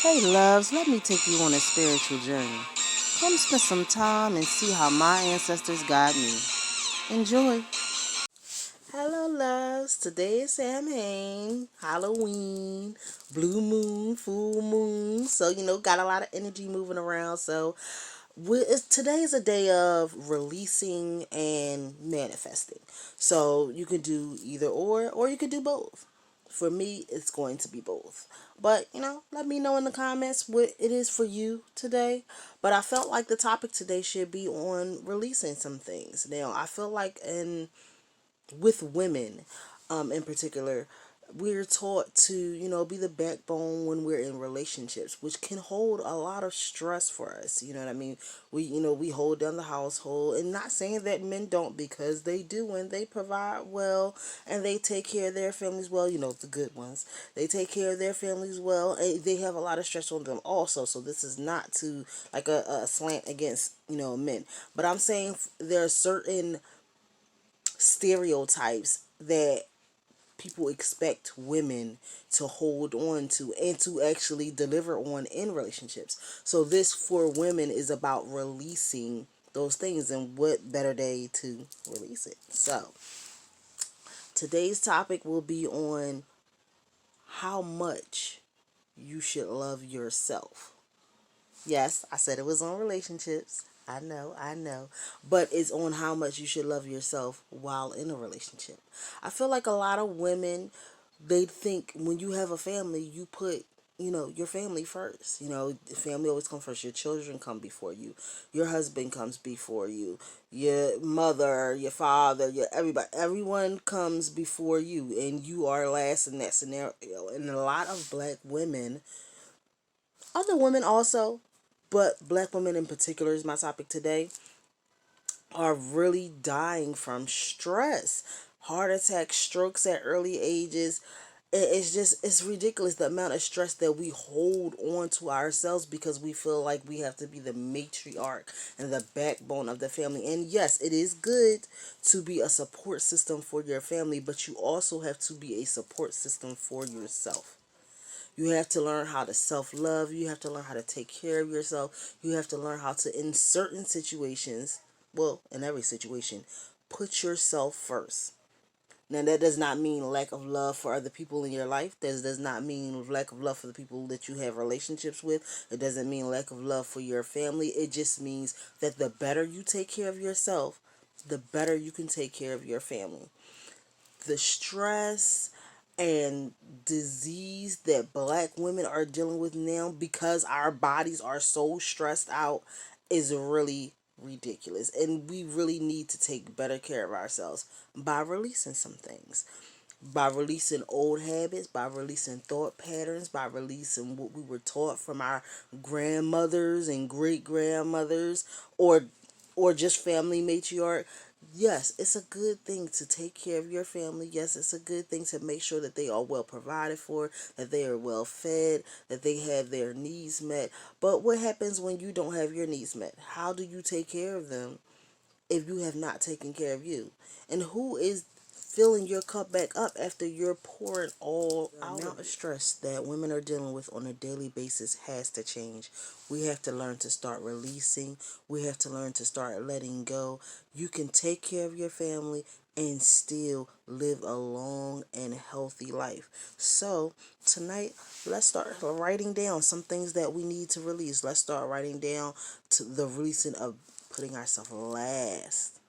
Hey loves, let me take you on a spiritual journey. Come spend some time and see how my ancestors guide me. Enjoy. Hello loves, today is Samhain, Halloween, blue moon, full moon. So, got a lot of energy moving around. So, today is a day of releasing and manifesting. So, you can do either or you could do both. For me, it's going to be both. But, let me know in the comments what it is for you today. But I felt like the topic today should be on releasing some things. Now, I feel like with women in particular, we're taught to, be the backbone when we're in relationships, which can hold a lot of stress for us. You know what I mean? We hold down the household, and not saying that men don't, because they do, and they provide well, and they take care of their families well, the good ones. They take care of their families well, and they have a lot of stress on them also. So this is not to like a slant against, men. But I'm saying there are certain stereotypes that people expect women to hold on to and to actually deliver on in relationships. So this for women is about releasing those things, and what better day to release it. So today's topic will be on how much you should love yourself. Yes, I said it was on relationships. I know. But it's on how much you should love yourself while in a relationship. I feel like a lot of women, they think when you have a family, you put, your family first. The family always comes first. Your children come before you. Your husband comes before you. Your mother, your father, your everybody. Everyone comes before you, and you are last in that scenario. And a lot of black women, other women also, but black women in particular is my topic today, are really dying from stress. Heart attacks, strokes at early ages. It's ridiculous the amount of stress that we hold on to ourselves because we feel like we have to be the matriarch and the backbone of the family. And yes, it is good to be a support system for your family, but you also have to be a support system for yourself. You have to learn how to self love. You have to learn how to take care of yourself. You have to learn how to, in certain situations, well, in every situation, put yourself first. Now, that does not mean lack of love for other people in your life. That does not mean lack of love for the people that you have relationships with. It doesn't mean lack of love for your family. It just means that the better you take care of yourself, the better you can take care of your family. The stress and disease that black women are dealing with now because our bodies are so stressed out is really ridiculous, and we really need to take better care of ourselves by releasing some things, by releasing old habits, by releasing thought patterns, by releasing what we were taught from our grandmothers and great grandmothers, or just family matriarch. Yes, it's a good thing to take care of your family. Yes, it's a good thing to make sure that they are well provided for, that they are well fed, that they have their needs met. But what happens when you don't have your needs met? How do you take care of them if you have not taken care of you? And who is filling your cup back up after you're pouring all out? The amount of stress that women are dealing with on a daily basis has to change. We have to learn to start releasing. We have to learn to start letting go. You can take care of your family and still live a long and healthy life. So, tonight, let's start writing down some things that we need to release. Let's start writing down to the releasing of putting ourselves last,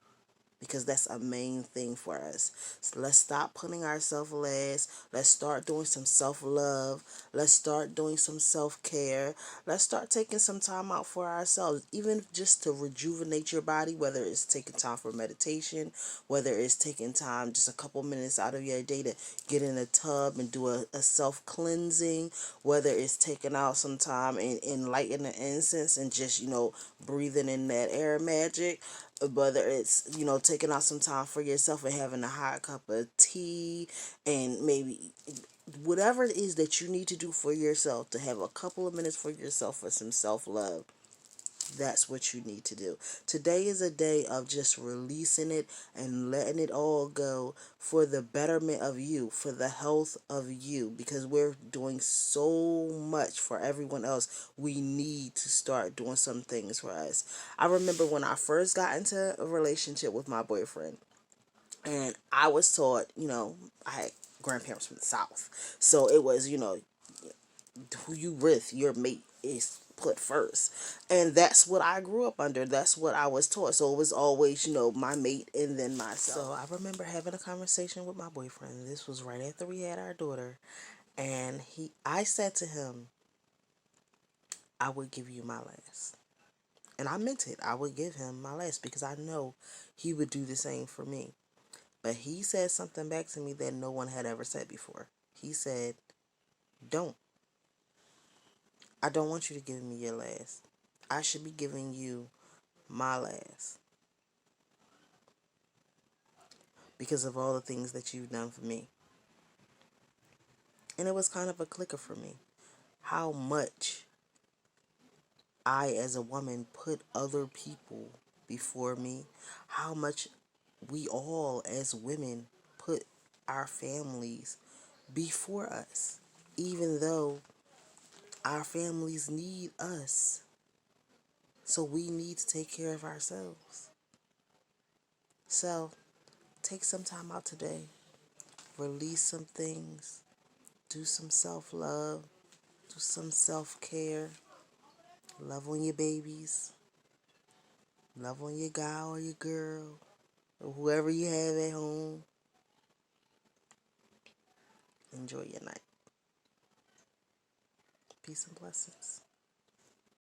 because that's a main thing for us. So let's stop putting ourselves last. Let's start doing some self-love. Let's start doing some self-care. Let's start taking some time out for ourselves, even just to rejuvenate your body, whether it's taking time for meditation, whether it's taking time, just a couple minutes out of your day to get in a tub and do a self-cleansing, whether it's taking out some time and lighting the incense and just, breathing in that air magic, whether it's, taking out some time for yourself and having a hot cup of tea, and maybe whatever it is that you need to do for yourself, to have a couple of minutes for yourself for some self-love. that's what you need to do. Today is a day of just releasing it and letting it all go for the betterment of you, for the health of you, because we're doing so much for everyone else. We need to start doing some things for us. I remember when I first got into a relationship with my boyfriend, and I was taught, I had grandparents from the South. So it was, who you with, your mate is put first. And that's what I grew up under. That's what I was taught. So it was always, my mate and then myself. So I remember having a conversation with my boyfriend. This was right after we had our daughter. And I said to him, I would give you my last. And I meant it. I would give him my last because I know he would do the same for me. But he said something back to me that no one had ever said before. He said, don't. I don't want you to give me your last. I should be giving you my last because of all the things that you've done for me. And it was kind of a clicker for me. How much I, as a woman, put other people before me. How much we all, as women, put our families before us. Even though our families need us. So we need to take care of ourselves. So take some time out today. Release some things. Do some self-love. Do some self-care. Love on your babies. Love on your guy or your girl. Or whoever you have at home. Enjoy your night. Peace and blessings.